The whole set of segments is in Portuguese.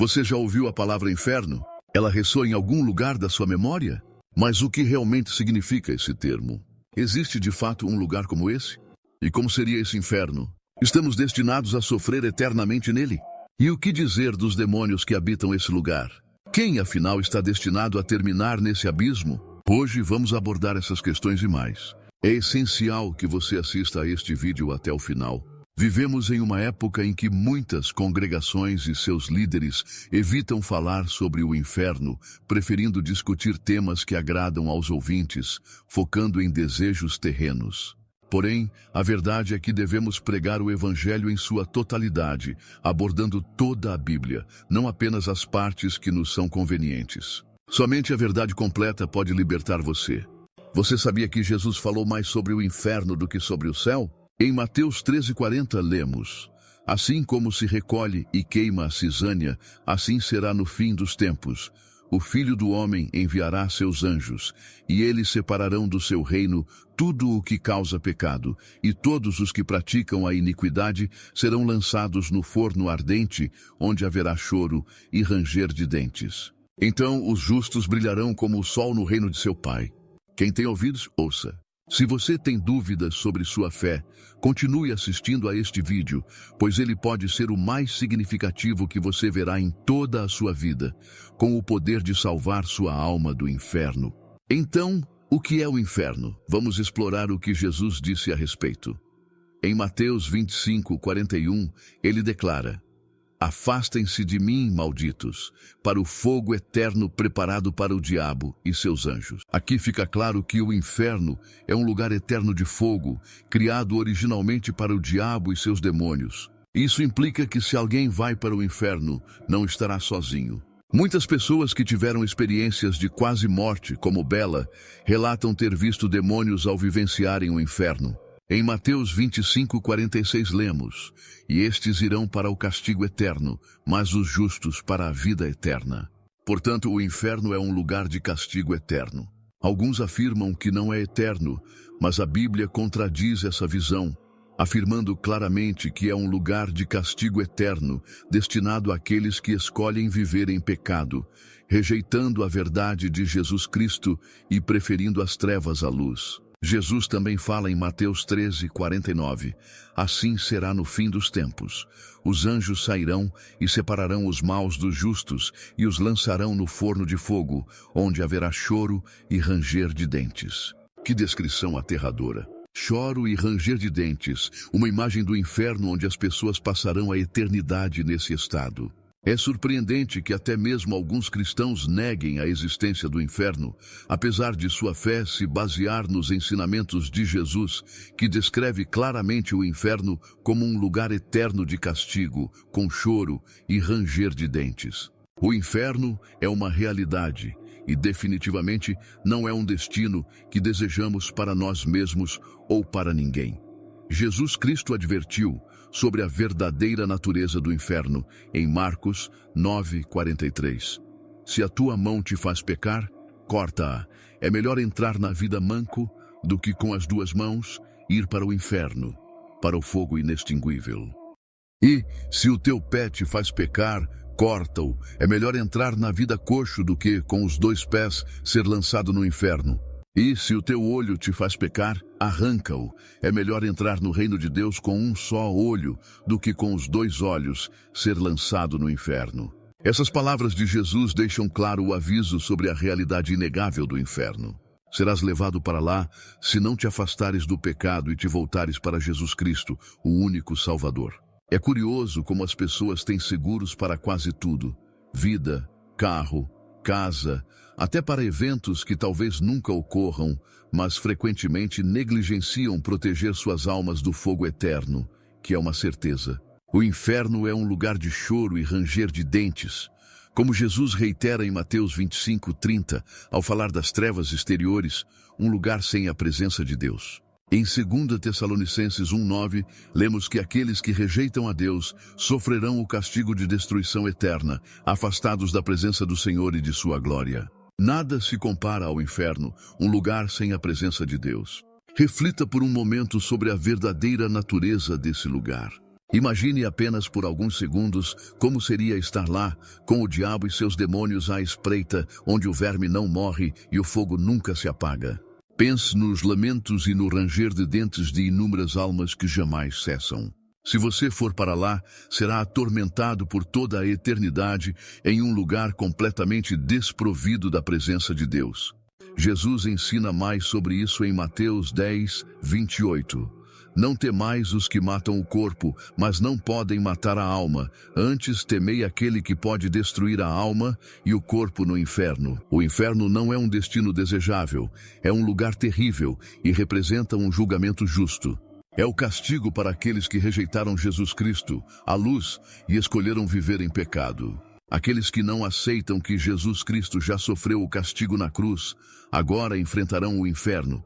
Você já ouviu a palavra inferno? Ela ressoa em algum lugar da sua memória? Mas o que realmente significa esse termo? Existe de fato um lugar como esse? E como seria esse inferno? Estamos destinados a sofrer eternamente nele? E o que dizer dos demônios que habitam esse lugar? Quem, afinal, está destinado a terminar nesse abismo? Hoje vamos abordar essas questões e mais. É essencial que você assista a este vídeo até o final. Vivemos em uma época em que muitas congregações e seus líderes evitam falar sobre o inferno, preferindo discutir temas que agradam aos ouvintes, focando em desejos terrenos. Porém, a verdade é que devemos pregar o Evangelho em sua totalidade, abordando toda a Bíblia, não apenas as partes que nos são convenientes. Somente a verdade completa pode libertar você. Você sabia que Jesus falou mais sobre o inferno do que sobre o céu? Em Mateus 13:40 lemos: Assim como se recolhe e queima a cisânia, assim será no fim dos tempos. O Filho do Homem enviará seus anjos, e eles separarão do seu reino tudo o que causa pecado, e todos os que praticam a iniquidade serão lançados no forno ardente, onde haverá choro e ranger de dentes. Então os justos brilharão como o sol no reino de seu Pai. Quem tem ouvidos, ouça. Se você tem dúvidas sobre sua fé, continue assistindo a este vídeo, pois ele pode ser o mais significativo que você verá em toda a sua vida, com o poder de salvar sua alma do inferno. Então, o que é o inferno? Vamos explorar o que Jesus disse a respeito. Em Mateus 25:41, ele declara: Afastem-se de mim, malditos, para o fogo eterno preparado para o diabo e seus anjos. Aqui fica claro que o inferno é um lugar eterno de fogo, criado originalmente para o diabo e seus demônios. Isso implica que se alguém vai para o inferno, não estará sozinho. Muitas pessoas que tiveram experiências de quase morte, como Bela, relatam ter visto demônios ao vivenciarem o inferno. Em Mateus 25:46 lemos: E estes irão para o castigo eterno, mas os justos para a vida eterna. Portanto, o inferno é um lugar de castigo eterno. Alguns afirmam que não é eterno, mas a Bíblia contradiz essa visão, afirmando claramente que é um lugar de castigo eterno, destinado àqueles que escolhem viver em pecado, rejeitando a verdade de Jesus Cristo e preferindo as trevas à luz. Jesus também fala em Mateus 13:49, Assim será no fim dos tempos. Os anjos sairão e separarão os maus dos justos e os lançarão no forno de fogo, onde haverá choro e ranger de dentes. Que descrição aterradora! Choro e ranger de dentes, uma imagem do inferno onde as pessoas passarão a eternidade nesse estado. É surpreendente que até mesmo alguns cristãos neguem a existência do inferno, apesar de sua fé se basear nos ensinamentos de Jesus, que descreve claramente o inferno como um lugar eterno de castigo, com choro e ranger de dentes. O inferno é uma realidade e definitivamente não é um destino que desejamos para nós mesmos ou para ninguém. Jesus Cristo advertiu sobre a verdadeira natureza do inferno em Marcos 9:43. Se a tua mão te faz pecar, corta-a. É melhor entrar na vida manco do que com as duas mãos ir para o inferno, para o fogo inextinguível. E, se o teu pé te faz pecar, corta-o. É melhor entrar na vida coxo do que, com os dois pés, ser lançado no inferno. E, se o teu olho te faz pecar, arranca-o. É melhor entrar no reino de Deus com um só olho do que com os dois olhos ser lançado no inferno. Essas palavras de Jesus deixam claro o aviso sobre a realidade inegável do inferno. Serás levado para lá se não te afastares do pecado e te voltares para Jesus Cristo, o único Salvador. É curioso como as pessoas têm seguros para quase tudo: vida, carro, casa, até para eventos que talvez nunca ocorram, mas frequentemente negligenciam proteger suas almas do fogo eterno, que é uma certeza. O inferno é um lugar de choro e ranger de dentes. Como Jesus reitera em Mateus 25:30, ao falar das trevas exteriores, um lugar sem a presença de Deus. Em 2 Tessalonicenses 1:9, lemos que aqueles que rejeitam a Deus sofrerão o castigo de destruição eterna, afastados da presença do Senhor e de sua glória. Nada se compara ao inferno, um lugar sem a presença de Deus. Reflita por um momento sobre a verdadeira natureza desse lugar. Imagine apenas por alguns segundos como seria estar lá, com o diabo e seus demônios à espreita, onde o verme não morre e o fogo nunca se apaga. Pense nos lamentos e no ranger de dentes de inúmeras almas que jamais cessam. Se você for para lá, será atormentado por toda a eternidade em um lugar completamente desprovido da presença de Deus. Jesus ensina mais sobre isso em Mateus 10, 28. Não temais os que matam o corpo, mas não podem matar a alma. Antes temei aquele que pode destruir a alma e o corpo no inferno. O inferno não é um destino desejável, é um lugar terrível e representa um julgamento justo. É o castigo para aqueles que rejeitaram Jesus Cristo, a luz, e escolheram viver em pecado. Aqueles que não aceitam que Jesus Cristo já sofreu o castigo na cruz, agora enfrentarão o inferno.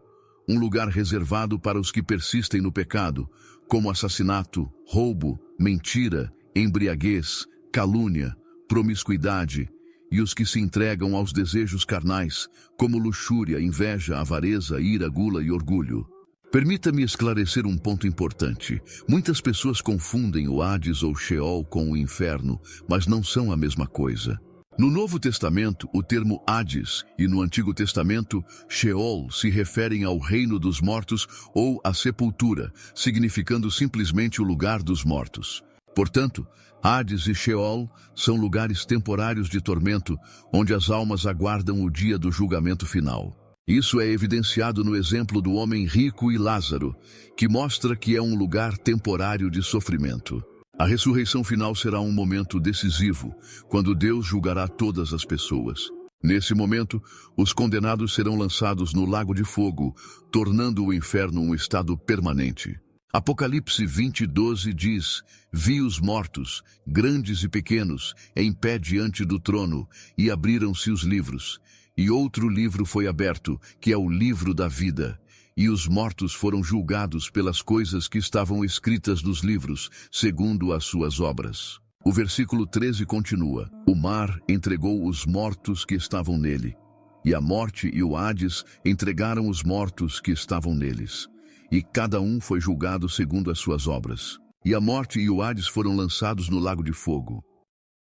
Um lugar reservado para os que persistem no pecado, como assassinato, roubo, mentira, embriaguez, calúnia, promiscuidade, e os que se entregam aos desejos carnais, como luxúria, inveja, avareza, ira, gula e orgulho. Permita-me esclarecer um ponto importante. Muitas pessoas confundem o Hades ou Sheol com o inferno, mas não são a mesma coisa. No Novo Testamento, o termo Hades e no Antigo Testamento, Sheol se referem ao reino dos mortos ou à sepultura, significando simplesmente o lugar dos mortos. Portanto, Hades e Sheol são lugares temporários de tormento, onde as almas aguardam o dia do julgamento final. Isso é evidenciado no exemplo do homem rico e Lázaro, que mostra que é um lugar temporário de sofrimento. A ressurreição final será um momento decisivo, quando Deus julgará todas as pessoas. Nesse momento, os condenados serão lançados no lago de fogo, tornando o inferno um estado permanente. Apocalipse 20:12 diz: Vi os mortos, grandes e pequenos, em pé diante do trono, e abriram-se os livros. E outro livro foi aberto, que é o livro da vida. E os mortos foram julgados pelas coisas que estavam escritas nos livros, segundo as suas obras. O versículo 13 continua: O mar entregou os mortos que estavam nele, e a morte e o Hades entregaram os mortos que estavam neles. E cada um foi julgado segundo as suas obras. E a morte e o Hades foram lançados no lago de fogo.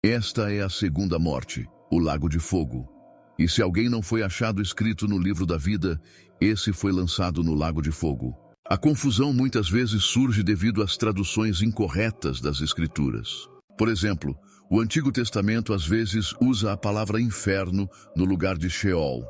Esta é a segunda morte, o lago de fogo. E se alguém não foi achado escrito no livro da vida, esse foi lançado no lago de fogo. A confusão muitas vezes surge devido às traduções incorretas das Escrituras. Por exemplo, o Antigo Testamento às vezes usa a palavra inferno no lugar de Sheol,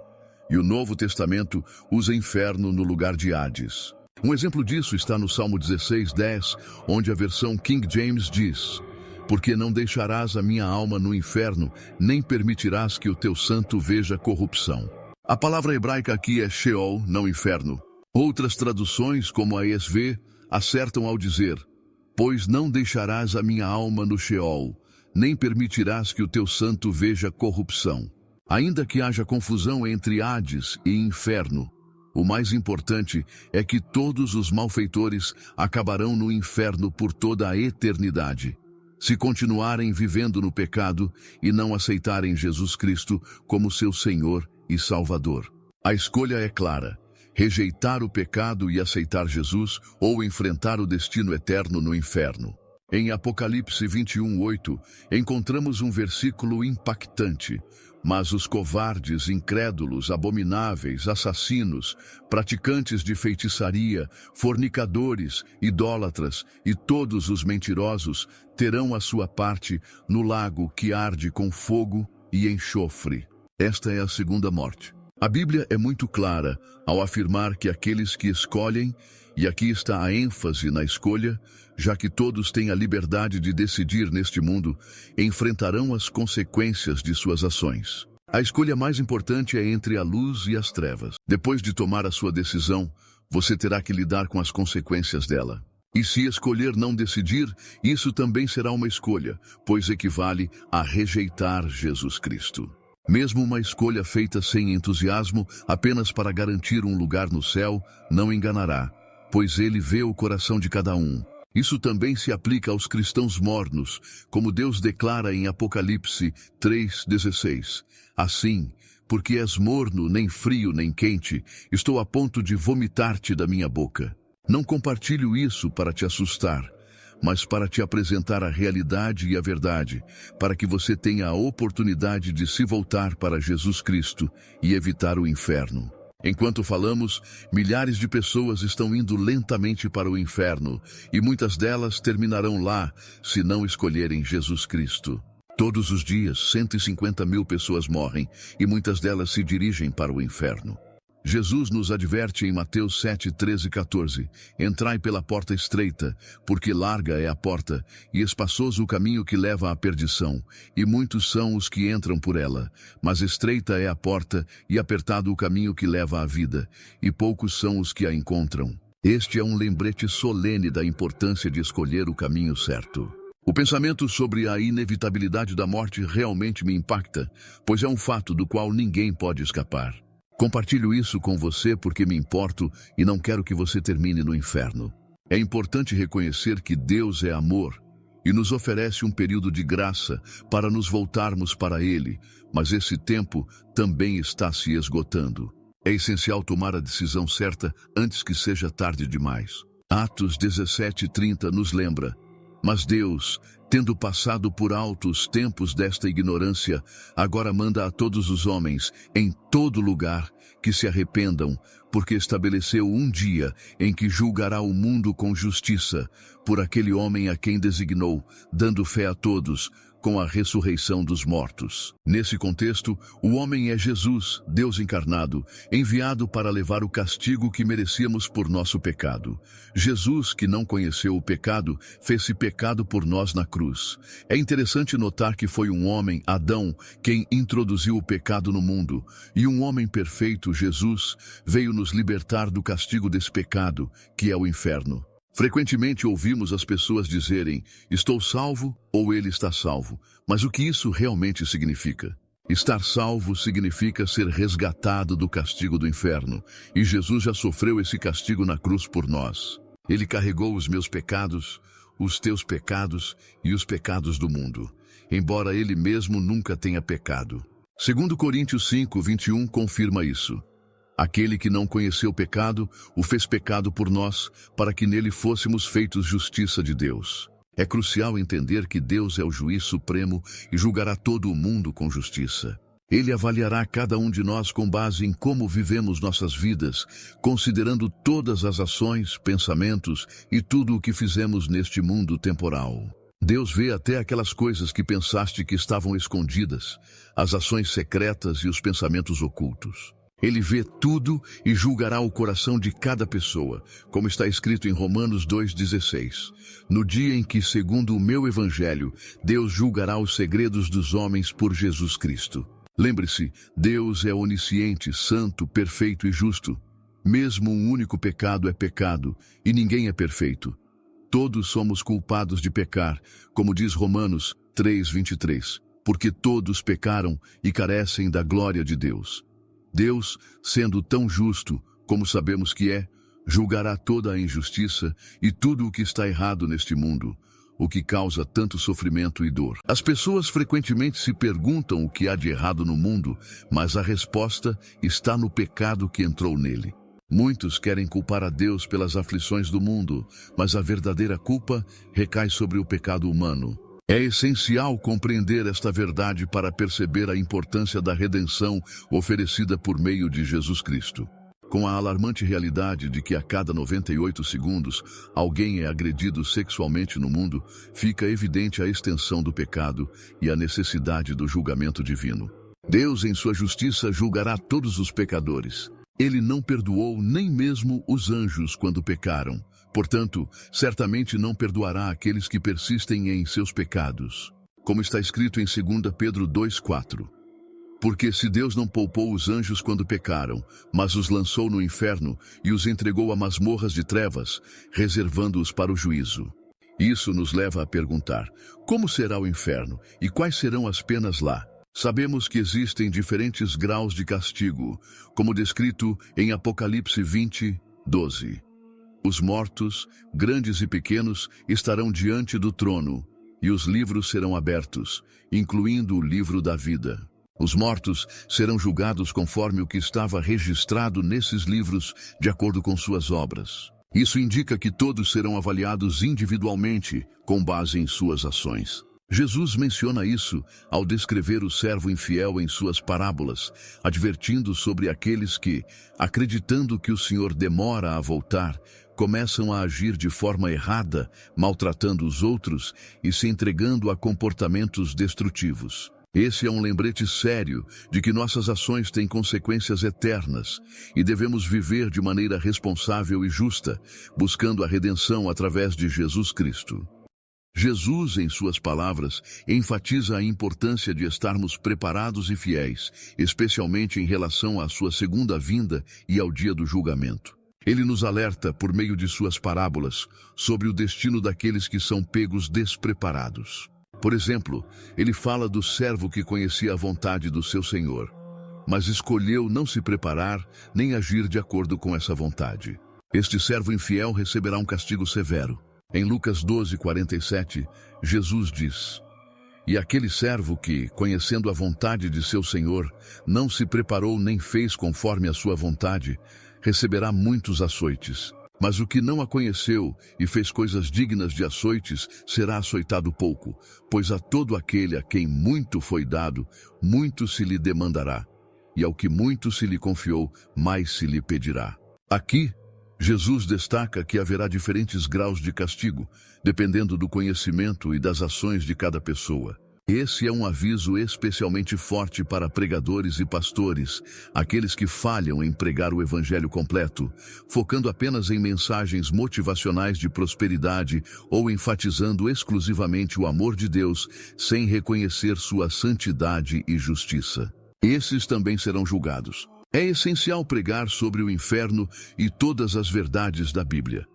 e o Novo Testamento usa inferno no lugar de Hades. Um exemplo disso está no Salmo 16:10, onde a versão King James diz: Porque não deixarás a minha alma no inferno, nem permitirás que o teu santo veja corrupção. A palavra hebraica aqui é Sheol, não inferno. Outras traduções, como a ESV, acertam ao dizer: Pois não deixarás a minha alma no Sheol, nem permitirás que o teu santo veja corrupção. Ainda que haja confusão entre Hades e inferno, o mais importante é que todos os malfeitores acabarão no inferno por toda a eternidade, se continuarem vivendo no pecado e não aceitarem Jesus Cristo como seu Senhor e Salvador. A escolha é clara: rejeitar o pecado e aceitar Jesus ou enfrentar o destino eterno no inferno. Em Apocalipse 21:8, encontramos um versículo impactante: Mas os covardes, incrédulos, abomináveis, assassinos, praticantes de feitiçaria, fornicadores, idólatras e todos os mentirosos terão a sua parte no lago que arde com fogo e enxofre. Esta é a segunda morte. A Bíblia é muito clara ao afirmar que aqueles que escolhem, e aqui está a ênfase na escolha, já que todos têm a liberdade de decidir neste mundo, enfrentarão as consequências de suas ações. A escolha mais importante é entre a luz e as trevas. Depois de tomar a sua decisão, você terá que lidar com as consequências dela. E se escolher não decidir, isso também será uma escolha, pois equivale a rejeitar Jesus Cristo. Mesmo uma escolha feita sem entusiasmo, apenas para garantir um lugar no céu, não enganará, pois ele vê o coração de cada um. Isso também se aplica aos cristãos mornos, como Deus declara em Apocalipse 3:16. Assim, porque és morno, nem frio nem quente, estou a ponto de vomitar-te da minha boca. Não compartilho isso para te assustar, mas para te apresentar a realidade e a verdade, para que você tenha a oportunidade de se voltar para Jesus Cristo e evitar o inferno. Enquanto falamos, milhares de pessoas estão indo lentamente para o inferno, e muitas delas terminarão lá, se não escolherem Jesus Cristo. Todos os dias, 150 mil pessoas morrem, e muitas delas se dirigem para o inferno. Jesus nos adverte em Mateus 7, 13 e 14, entrai pela porta estreita, porque larga é a porta, e espaçoso o caminho que leva à perdição, e muitos são os que entram por ela, mas estreita é a porta, e apertado o caminho que leva à vida, e poucos são os que a encontram. Este é um lembrete solene da importância de escolher o caminho certo. O pensamento sobre a inevitabilidade da morte realmente me impacta, pois é um fato do qual ninguém pode escapar. Compartilho isso com você porque me importo e não quero que você termine no inferno. É importante reconhecer que Deus é amor e nos oferece um período de graça para nos voltarmos para Ele, mas esse tempo também está se esgotando. É essencial tomar a decisão certa antes que seja tarde demais. Atos 17:30 nos lembra: mas Deus, tendo passado por alto os tempos desta ignorância, agora manda a todos os homens, em todo lugar, que se arrependam, porque estabeleceu um dia em que julgará o mundo com justiça, por aquele homem a quem designou, dando fé a todos, com a ressurreição dos mortos. Nesse contexto, o homem é Jesus, Deus encarnado, enviado para levar o castigo que merecíamos por nosso pecado. Jesus, que não conheceu o pecado, fez-se pecado por nós na cruz. É interessante notar que foi um homem, Adão, quem introduziu o pecado no mundo, e um homem perfeito, Jesus, veio nos libertar do castigo desse pecado, que é o inferno. Frequentemente ouvimos as pessoas dizerem, estou salvo ou ele está salvo. Mas o que isso realmente significa? Estar salvo significa ser resgatado do castigo do inferno. E Jesus já sofreu esse castigo na cruz por nós. Ele carregou os meus pecados, os teus pecados e os pecados do mundo, embora ele mesmo nunca tenha pecado. 2 Coríntios 5, 21 confirma isso. Aquele que não conheceu o pecado, o fez pecado por nós, para que nele fôssemos feitos justiça de Deus. É crucial entender que Deus é o juiz supremo e julgará todo o mundo com justiça. Ele avaliará cada um de nós com base em como vivemos nossas vidas, considerando todas as ações, pensamentos e tudo o que fizemos neste mundo temporal. Deus vê até aquelas coisas que pensaste que estavam escondidas, as ações secretas e os pensamentos ocultos. Ele vê tudo e julgará o coração de cada pessoa, como está escrito em Romanos 2,16. No dia em que, segundo o meu evangelho, Deus julgará os segredos dos homens por Jesus Cristo. Lembre-se, Deus é onisciente, santo, perfeito e justo. Mesmo um único pecado é pecado, e ninguém é perfeito. Todos somos culpados de pecar, como diz Romanos 3,23, porque todos pecaram e carecem da glória de Deus. Deus, sendo tão justo, como sabemos que é, julgará toda a injustiça e tudo o que está errado neste mundo, o que causa tanto sofrimento e dor. As pessoas frequentemente se perguntam o que há de errado no mundo, mas a resposta está no pecado que entrou nele. Muitos querem culpar a Deus pelas aflições do mundo, mas a verdadeira culpa recai sobre o pecado humano. É essencial compreender esta verdade para perceber a importância da redenção oferecida por meio de Jesus Cristo. Com a alarmante realidade de que a cada 98 segundos alguém é agredido sexualmente no mundo, fica evidente a extensão do pecado e a necessidade do julgamento divino. Deus, em sua justiça, julgará todos os pecadores. Ele não perdoou nem mesmo os anjos quando pecaram. Portanto, certamente não perdoará aqueles que persistem em seus pecados. Como está escrito em 2 Pedro 2,4. Porque se Deus não poupou os anjos quando pecaram, mas os lançou no inferno e os entregou a masmorras de trevas, reservando-os para o juízo. Isso nos leva a perguntar, como será o inferno e quais serão as penas lá? Sabemos que existem diferentes graus de castigo, como descrito em Apocalipse 20:12. Os mortos, grandes e pequenos, estarão diante do trono, e os livros serão abertos, incluindo o livro da vida. Os mortos serão julgados conforme o que estava registrado nesses livros, de acordo com suas obras. Isso indica que todos serão avaliados individualmente com base em suas ações. Jesus menciona isso ao descrever o servo infiel em suas parábolas, advertindo sobre aqueles que, acreditando que o Senhor demora a voltar, começam a agir de forma errada, maltratando os outros e se entregando a comportamentos destrutivos. Esse é um lembrete sério de que nossas ações têm consequências eternas e devemos viver de maneira responsável e justa, buscando a redenção através de Jesus Cristo. Jesus, em suas palavras, enfatiza a importância de estarmos preparados e fiéis, especialmente em relação à sua segunda vinda e ao dia do julgamento. Ele nos alerta, por meio de suas parábolas, sobre o destino daqueles que são pegos despreparados. Por exemplo, ele fala do servo que conhecia a vontade do seu senhor, mas escolheu não se preparar nem agir de acordo com essa vontade. Este servo infiel receberá um castigo severo. Em Lucas 12:47, Jesus diz: "E aquele servo que, conhecendo a vontade de seu senhor, não se preparou nem fez conforme a sua vontade, receberá muitos açoites. Mas o que não a conheceu e fez coisas dignas de açoites, será açoitado pouco, pois a todo aquele a quem muito foi dado, muito se lhe demandará, e ao que muito se lhe confiou, mais se lhe pedirá." Aqui, Jesus destaca que haverá diferentes graus de castigo, dependendo do conhecimento e das ações de cada pessoa. Esse é um aviso especialmente forte para pregadores e pastores, aqueles que falham em pregar o evangelho completo, focando apenas em mensagens motivacionais de prosperidade ou enfatizando exclusivamente o amor de Deus, sem reconhecer sua santidade e justiça. Esses também serão julgados. É essencial pregar sobre o inferno e todas as verdades da Bíblia.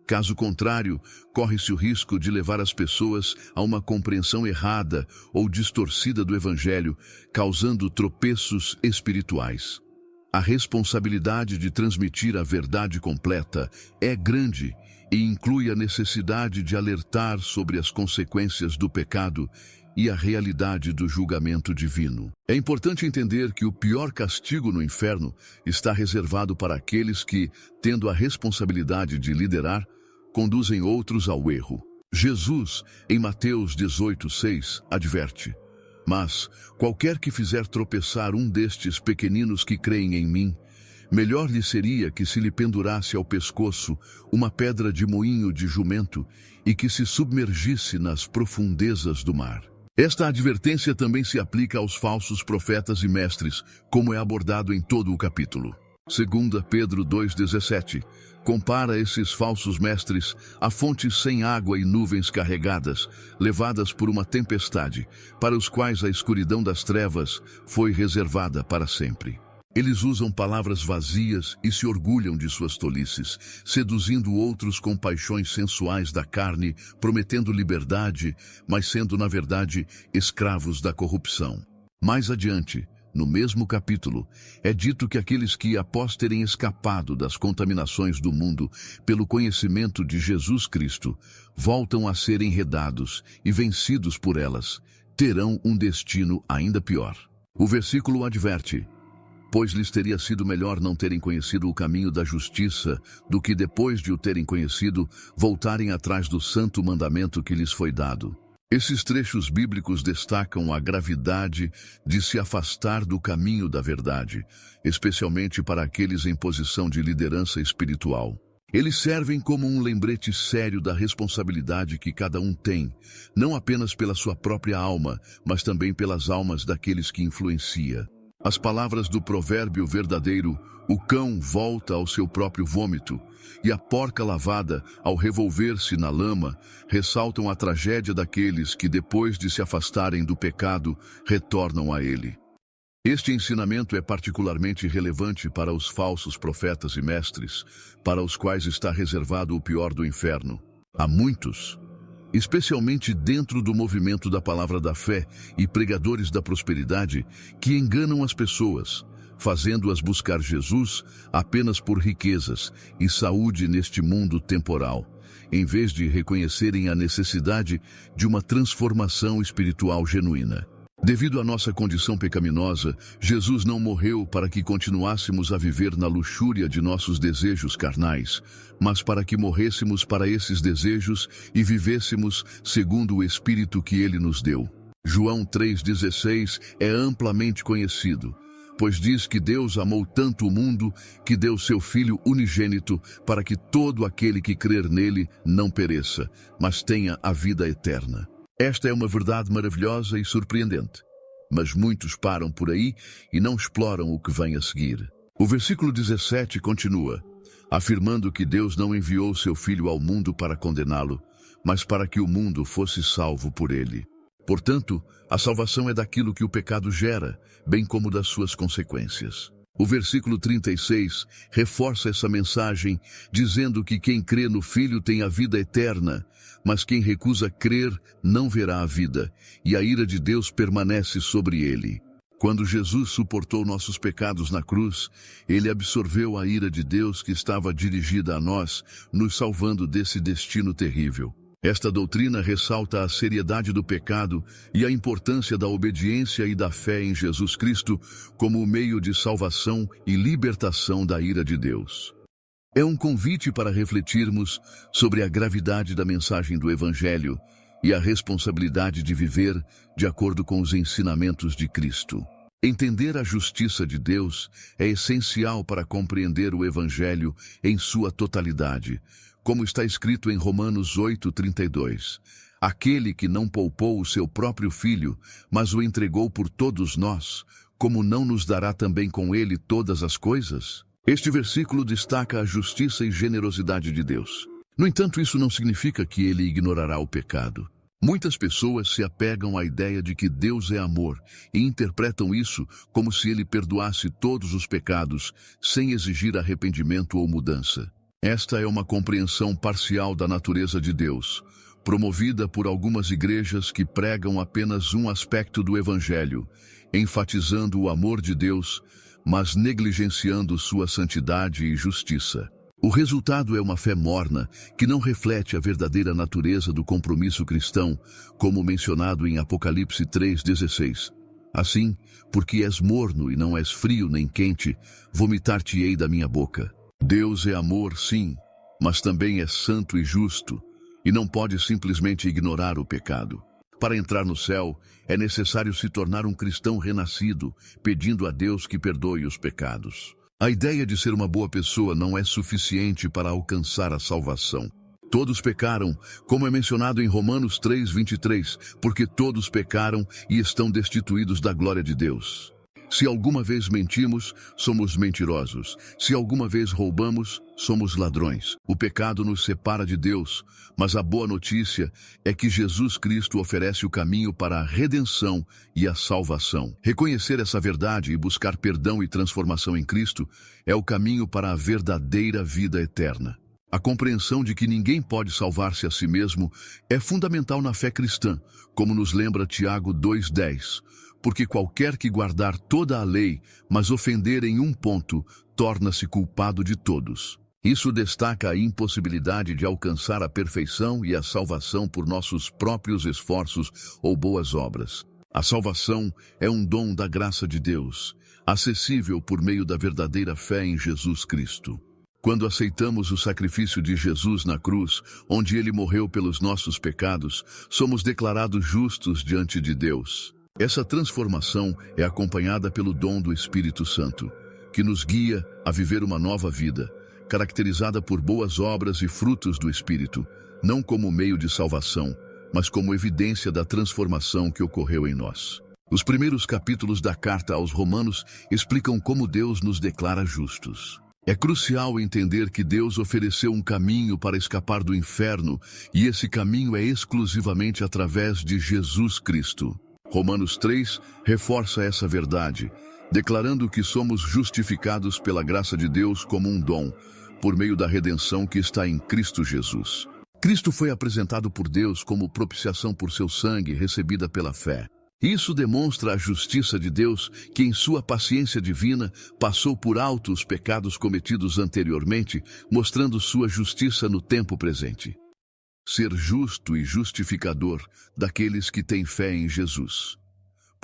Caso contrário, corre-se o risco de levar as pessoas a uma compreensão errada ou distorcida do Evangelho, causando tropeços espirituais. A responsabilidade de transmitir a verdade completa é grande e inclui a necessidade de alertar sobre as consequências do pecado e a realidade do julgamento divino. É importante entender que o pior castigo no inferno está reservado para aqueles que, tendo a responsabilidade de liderar, conduzem outros ao erro. Jesus, em Mateus 18:6, adverte: "Mas qualquer que fizer tropeçar um destes pequeninos que creem em mim, melhor lhe seria que se lhe pendurasse ao pescoço uma pedra de moinho de jumento e que se submergisse nas profundezas do mar." Esta advertência também se aplica aos falsos profetas e mestres, como é abordado em todo o capítulo. 2 Pedro 2,17 compara esses falsos mestres a fontes sem água e nuvens carregadas, levadas por uma tempestade, para os quais a escuridão das trevas foi reservada para sempre. Eles usam palavras vazias e se orgulham de suas tolices, seduzindo outros com paixões sensuais da carne, prometendo liberdade, mas sendo, na verdade, escravos da corrupção. Mais adiante, no mesmo capítulo, é dito que aqueles que, após terem escapado das contaminações do mundo pelo conhecimento de Jesus Cristo, voltam a ser enredados e vencidos por elas, terão um destino ainda pior. O versículo adverte: "Pois lhes teria sido melhor não terem conhecido o caminho da justiça, do que depois de o terem conhecido, voltarem atrás do santo mandamento que lhes foi dado." Esses trechos bíblicos destacam a gravidade de se afastar do caminho da verdade, especialmente para aqueles em posição de liderança espiritual. Eles servem como um lembrete sério da responsabilidade que cada um tem, não apenas pela sua própria alma, mas também pelas almas daqueles que influencia. As palavras do provérbio verdadeiro: "O cão volta ao seu próprio vômito, e a porca lavada, ao revolver-se na lama", ressaltam a tragédia daqueles que, depois de se afastarem do pecado, retornam a ele. Este ensinamento é particularmente relevante para os falsos profetas e mestres, para os quais está reservado o pior do inferno. Há muitos, especialmente dentro do movimento da palavra da fé e pregadores da prosperidade, que enganam as pessoas, fazendo-as buscar Jesus apenas por riquezas e saúde neste mundo temporal, em vez de reconhecerem a necessidade de uma transformação espiritual genuína. Devido à nossa condição pecaminosa, Jesus não morreu para que continuássemos a viver na luxúria de nossos desejos carnais, mas para que morrêssemos para esses desejos e vivêssemos segundo o Espírito que Ele nos deu. João 3,16 é amplamente conhecido, pois diz que Deus amou tanto o mundo que deu seu Filho unigênito para que todo aquele que crer nele não pereça, mas tenha a vida eterna. Esta é uma verdade maravilhosa e surpreendente, mas muitos param por aí e não exploram o que vem a seguir. O versículo 17 continua, afirmando que Deus não enviou seu Filho ao mundo para condená-lo, mas para que o mundo fosse salvo por ele. Portanto, a salvação é daquilo que o pecado gera, bem como das suas consequências. O versículo 36 reforça essa mensagem, dizendo que quem crê no Filho tem a vida eterna, mas quem recusa crer não verá a vida, e a ira de Deus permanece sobre ele. Quando Jesus suportou nossos pecados na cruz, ele absorveu a ira de Deus que estava dirigida a nós, nos salvando desse destino terrível. Esta doutrina ressalta a seriedade do pecado e a importância da obediência e da fé em Jesus Cristo como o meio de salvação e libertação da ira de Deus. É um convite para refletirmos sobre a gravidade da mensagem do Evangelho e a responsabilidade de viver de acordo com os ensinamentos de Cristo. Entender a justiça de Deus é essencial para compreender o Evangelho em sua totalidade, como está escrito em Romanos 8:32. Aquele que não poupou o seu próprio Filho, mas o entregou por todos nós, como não nos dará também com ele todas as coisas? Este versículo destaca a justiça e generosidade de Deus. No entanto, isso não significa que ele ignorará o pecado. Muitas pessoas se apegam à ideia de que Deus é amor e interpretam isso como se ele perdoasse todos os pecados, sem exigir arrependimento ou mudança. Esta é uma compreensão parcial da natureza de Deus, promovida por algumas igrejas que pregam apenas um aspecto do Evangelho, enfatizando o amor de Deus, mas negligenciando sua santidade e justiça. O resultado é uma fé morna, que não reflete a verdadeira natureza do compromisso cristão, como mencionado em Apocalipse 3:16. Assim, porque és morno e não és frio nem quente, vomitar-te-ei da minha boca. Deus é amor, sim, mas também é santo e justo, e não pode simplesmente ignorar o pecado. Para entrar no céu, é necessário se tornar um cristão renascido, pedindo a Deus que perdoe os pecados. A ideia de ser uma boa pessoa não é suficiente para alcançar a salvação. Todos pecaram, como é mencionado em Romanos 3:23, porque todos pecaram e estão destituídos da glória de Deus. Se alguma vez mentimos, somos mentirosos. Se alguma vez roubamos, somos ladrões. O pecado nos separa de Deus, mas a boa notícia é que Jesus Cristo oferece o caminho para a redenção e a salvação. Reconhecer essa verdade e buscar perdão e transformação em Cristo é o caminho para a verdadeira vida eterna. A compreensão de que ninguém pode salvar-se a si mesmo é fundamental na fé cristã, como nos lembra Tiago 2:10. Porque qualquer que guardar toda a lei, mas ofender em um ponto, torna-se culpado de todos. Isso destaca a impossibilidade de alcançar a perfeição e a salvação por nossos próprios esforços ou boas obras. A salvação é um dom da graça de Deus, acessível por meio da verdadeira fé em Jesus Cristo. Quando aceitamos o sacrifício de Jesus na cruz, onde ele morreu pelos nossos pecados, somos declarados justos diante de Deus. Essa transformação é acompanhada pelo dom do Espírito Santo, que nos guia a viver uma nova vida, caracterizada por boas obras e frutos do Espírito, não como meio de salvação, mas como evidência da transformação que ocorreu em nós. Os primeiros capítulos da carta aos Romanos explicam como Deus nos declara justos. É crucial entender que Deus ofereceu um caminho para escapar do inferno, e esse caminho é exclusivamente através de Jesus Cristo. Romanos 3 reforça essa verdade, declarando que somos justificados pela graça de Deus como um dom, por meio da redenção que está em Cristo Jesus. Cristo foi apresentado por Deus como propiciação por seu sangue recebida pela fé. Isso demonstra a justiça de Deus, que em sua paciência divina passou por alto os pecados cometidos anteriormente, mostrando sua justiça no tempo presente. Ser justo e justificador daqueles que têm fé em Jesus.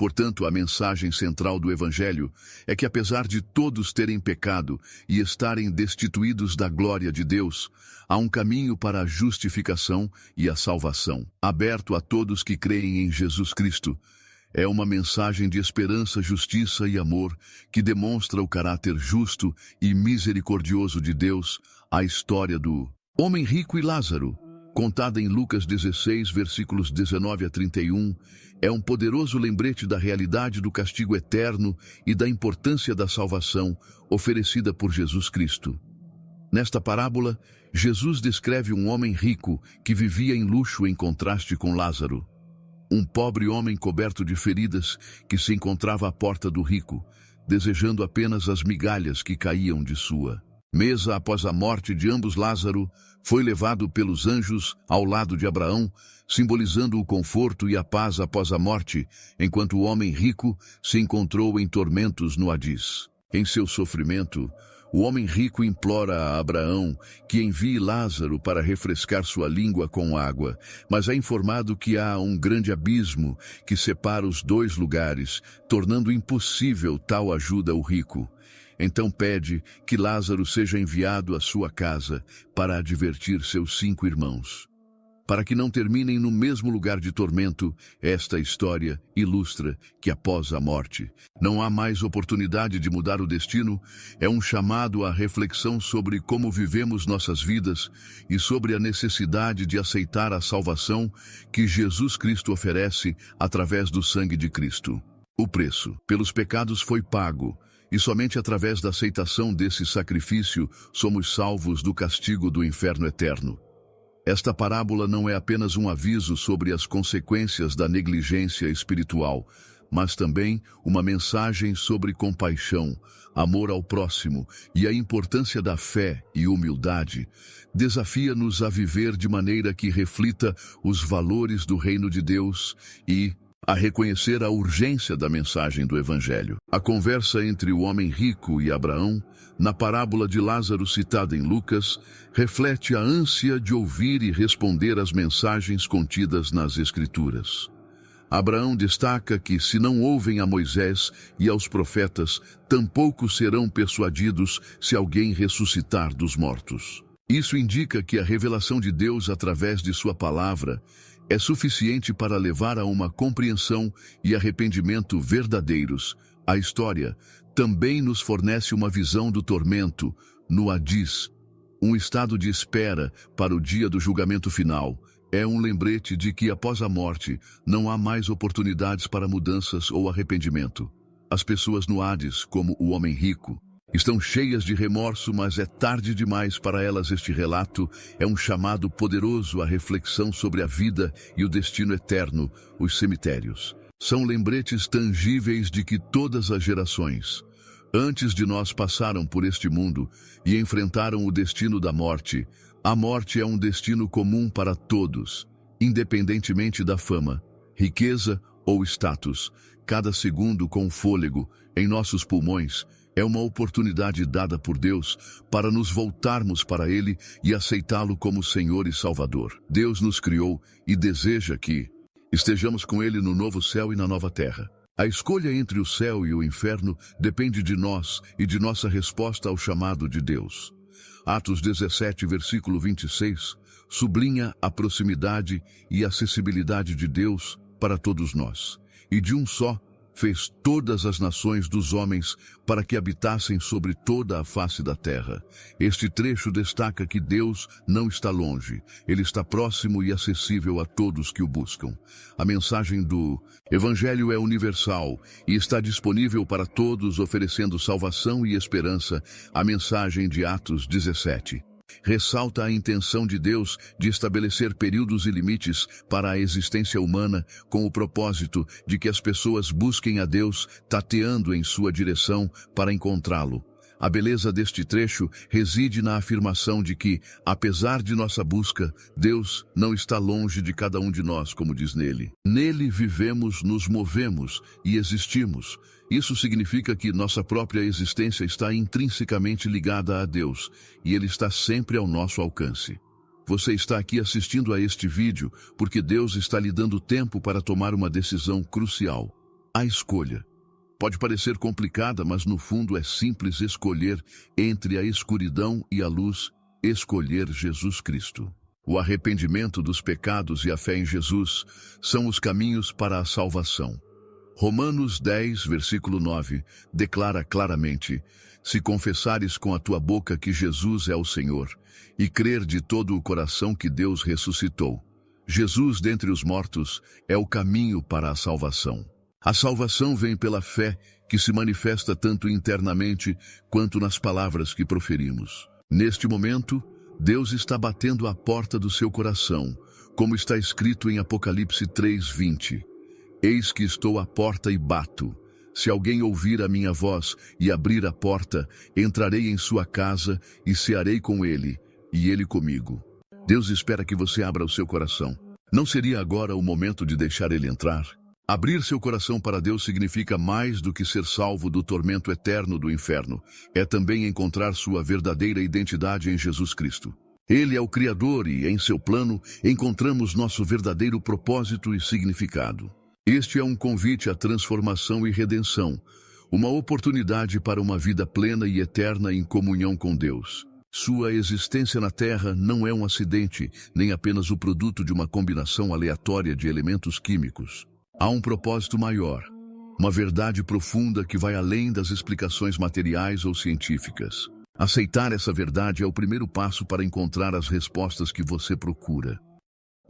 Portanto, a mensagem central do Evangelho é que, apesar de todos terem pecado e estarem destituídos da glória de Deus, há um caminho para a justificação e a salvação, aberto a todos que creem em Jesus Cristo. É uma mensagem de esperança, justiça e amor que demonstra o caráter justo e misericordioso de Deus. A história do homem rico e Lázaro, contada em Lucas 16, versículos 19 a 31, é um poderoso lembrete da realidade do castigo eterno e da importância da salvação oferecida por Jesus Cristo. Nesta parábola, Jesus descreve um homem rico que vivia em luxo em contraste com Lázaro, um pobre homem coberto de feridas que se encontrava à porta do rico, desejando apenas as migalhas que caíam de sua mesa. Após a morte de ambos, Lázaro foi levado pelos anjos ao lado de Abraão, simbolizando o conforto e a paz após a morte, enquanto o homem rico se encontrou em tormentos no Hades. Em seu sofrimento, o homem rico implora a Abraão que envie Lázaro para refrescar sua língua com água, mas é informado que há um grande abismo que separa os dois lugares, tornando impossível tal ajuda ao rico. Então pede que Lázaro seja enviado à sua casa para advertir seus 5 irmãos. Para que não terminem no mesmo lugar de tormento, esta história ilustra que após a morte não há mais oportunidade de mudar o destino. É um chamado à reflexão sobre como vivemos nossas vidas e sobre a necessidade de aceitar a salvação que Jesus Cristo oferece através do sangue de Cristo. O preço pelos pecados foi pago, e somente através da aceitação desse sacrifício somos salvos do castigo do inferno eterno. Esta parábola não é apenas um aviso sobre as consequências da negligência espiritual, mas também uma mensagem sobre compaixão, amor ao próximo e a importância da fé e humildade. Desafia-nos a viver de maneira que reflita os valores do reino de Deus e a reconhecer a urgência da mensagem do Evangelho. A conversa entre o homem rico e Abraão, na parábola de Lázaro citada em Lucas, reflete a ânsia de ouvir e responder às mensagens contidas nas Escrituras. Abraão destaca que, se não ouvem a Moisés e aos profetas, tampouco serão persuadidos se alguém ressuscitar dos mortos. Isso indica que a revelação de Deus através de sua palavra é suficiente para levar a uma compreensão e arrependimento verdadeiros. A história também nos fornece uma visão do tormento no Hades, um estado de espera para o dia do julgamento final. É um lembrete de que após a morte não há mais oportunidades para mudanças ou arrependimento. As pessoas no Hades, como o homem rico, estão cheias de remorso, mas é tarde demais para elas. Este relato é um chamado poderoso à reflexão sobre a vida e o destino eterno. Os cemitérios são lembretes tangíveis de que todas as gerações antes de nós passaram por este mundo e enfrentaram o destino da morte. A morte é um destino comum para todos, independentemente da fama, riqueza ou status. Cada segundo com fôlego em nossos pulmões é uma oportunidade dada por Deus para nos voltarmos para Ele e aceitá-lo como Senhor e Salvador. Deus nos criou e deseja que estejamos com Ele no novo céu e na nova terra. A escolha entre o céu e o inferno depende de nós e de nossa resposta ao chamado de Deus. Atos 17, versículo 26, sublinha a proximidade e acessibilidade de Deus para todos nós. E de um só fez todas as nações dos homens para que habitassem sobre toda a face da terra. Este trecho destaca que Deus não está longe, Ele está próximo e acessível a todos que o buscam. A mensagem do Evangelho é universal e está disponível para todos, oferecendo salvação e esperança. A mensagem de Atos 17 ressalta a intenção de Deus de estabelecer períodos e limites para a existência humana, com o propósito de que as pessoas busquem a Deus, tateando em sua direção para encontrá-lo. A beleza deste trecho reside na afirmação de que, apesar de nossa busca, Deus não está longe de cada um de nós, como diz nele. Nele vivemos, nos movemos e existimos. Isso significa que nossa própria existência está intrinsecamente ligada a Deus, e Ele está sempre ao nosso alcance. Você está aqui assistindo a este vídeo porque Deus está lhe dando tempo para tomar uma decisão crucial. A escolha pode parecer complicada, mas no fundo é simples escolher entre a escuridão e a luz, escolher Jesus Cristo. O arrependimento dos pecados e a fé em Jesus são os caminhos para a salvação. Romanos 10, versículo 9, declara claramente: se confessares com a tua boca que Jesus é o Senhor, e crer de todo o coração que Deus ressuscitou Jesus dentre os mortos, é o caminho para a salvação. A salvação vem pela fé, que se manifesta tanto internamente quanto nas palavras que proferimos. Neste momento, Deus está batendo à porta do seu coração, como está escrito em Apocalipse 3:20. Eis que estou à porta e bato. Se alguém ouvir a minha voz e abrir a porta, entrarei em sua casa e cearei com ele, e ele comigo. Deus espera que você abra o seu coração. Não seria agora o momento de deixar ele entrar? Abrir seu coração para Deus significa mais do que ser salvo do tormento eterno do inferno. É também encontrar sua verdadeira identidade em Jesus Cristo. Ele é o Criador e, em seu plano, encontramos nosso verdadeiro propósito e significado. Este é um convite à transformação e redenção, uma oportunidade para uma vida plena e eterna em comunhão com Deus. Sua existência na Terra não é um acidente, nem apenas o produto de uma combinação aleatória de elementos químicos. Há um propósito maior, uma verdade profunda que vai além das explicações materiais ou científicas. Aceitar essa verdade é o primeiro passo para encontrar as respostas que você procura.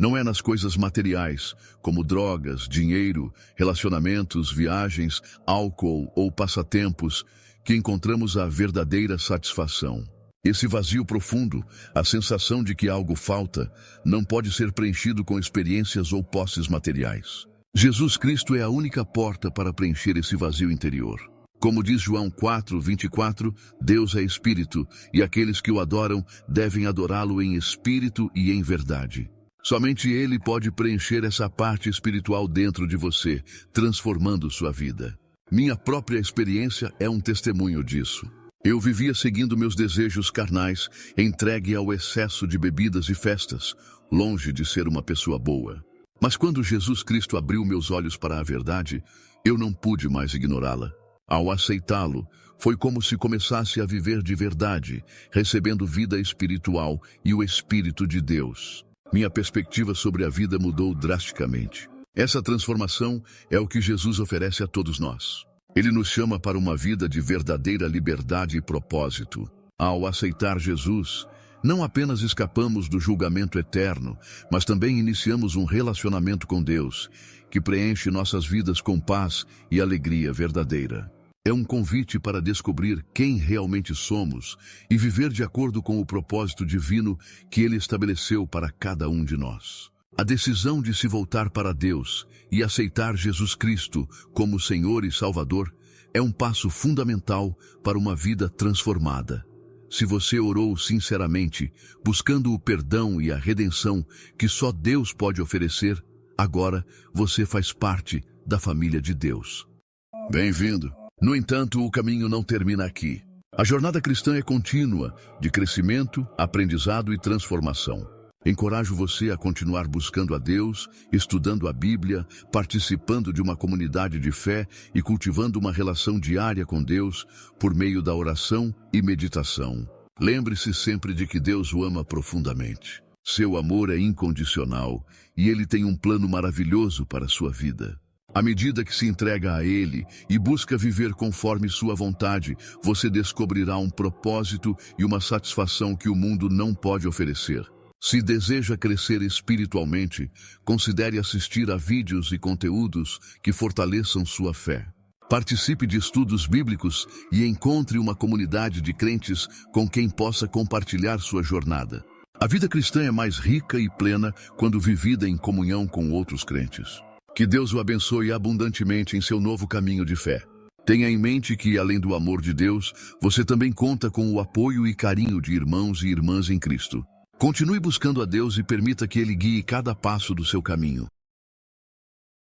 Não é nas coisas materiais, como drogas, dinheiro, relacionamentos, viagens, álcool ou passatempos, que encontramos a verdadeira satisfação. Esse vazio profundo, a sensação de que algo falta, não pode ser preenchido com experiências ou posses materiais. Jesus Cristo é a única porta para preencher esse vazio interior. Como diz João 4:24, Deus é Espírito, e aqueles que o adoram devem adorá-lo em espírito e em verdade. Somente Ele pode preencher essa parte espiritual dentro de você, transformando sua vida. Minha própria experiência é um testemunho disso. Eu vivia seguindo meus desejos carnais, entregue ao excesso de bebidas e festas, longe de ser uma pessoa boa. Mas quando Jesus Cristo abriu meus olhos para a verdade, eu não pude mais ignorá-la. Ao aceitá-lo, foi como se começasse a viver de verdade, recebendo vida espiritual e o Espírito de Deus. Minha perspectiva sobre a vida mudou drasticamente. Essa transformação é o que Jesus oferece a todos nós. Ele nos chama para uma vida de verdadeira liberdade e propósito. Ao aceitar Jesus, não apenas escapamos do julgamento eterno, mas também iniciamos um relacionamento com Deus, que preenche nossas vidas com paz e alegria verdadeira. É um convite para descobrir quem realmente somos e viver de acordo com o propósito divino que Ele estabeleceu para cada um de nós. A decisão de se voltar para Deus e aceitar Jesus Cristo como Senhor e Salvador é um passo fundamental para uma vida transformada. Se você orou sinceramente, buscando o perdão e a redenção que só Deus pode oferecer, agora você faz parte da família de Deus. Bem-vindo! No entanto, o caminho não termina aqui. A jornada cristã é contínua, de crescimento, aprendizado e transformação. Encorajo você a continuar buscando a Deus, estudando a Bíblia, participando de uma comunidade de fé e cultivando uma relação diária com Deus por meio da oração e meditação. Lembre-se sempre de que Deus o ama profundamente. Seu amor é incondicional e Ele tem um plano maravilhoso para a sua vida. À medida que se entrega a Ele e busca viver conforme sua vontade, você descobrirá um propósito e uma satisfação que o mundo não pode oferecer. Se deseja crescer espiritualmente, considere assistir a vídeos e conteúdos que fortaleçam sua fé. Participe de estudos bíblicos e encontre uma comunidade de crentes com quem possa compartilhar sua jornada. A vida cristã é mais rica e plena quando vivida em comunhão com outros crentes. Que Deus o abençoe abundantemente em seu novo caminho de fé. Tenha em mente que, além do amor de Deus, você também conta com o apoio e carinho de irmãos e irmãs em Cristo. Continue buscando a Deus e permita que Ele guie cada passo do seu caminho.